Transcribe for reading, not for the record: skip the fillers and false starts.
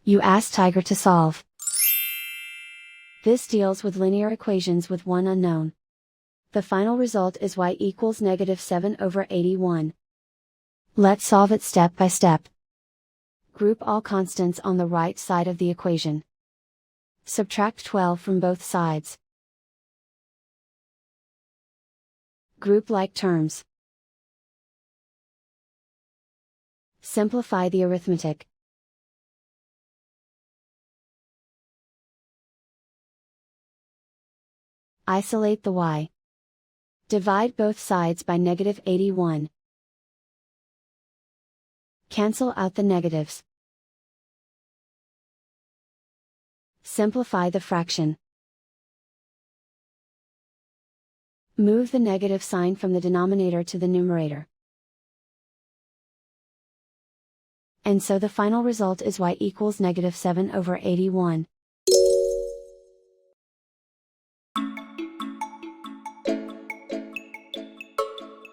You ask Tiger to solve. This deals with linear equations with one unknown. The final result is y equals -7/81. Let's solve it step by step. Group all constants on the right side of the equation. Subtract 12 from both sides. Group like terms. Simplify the arithmetic. Isolate the y. Divide both sides by -81. Cancel out the negatives. Simplify the fraction. Move the negative sign from the denominator to the numerator. And so the final result is y equals -7/81.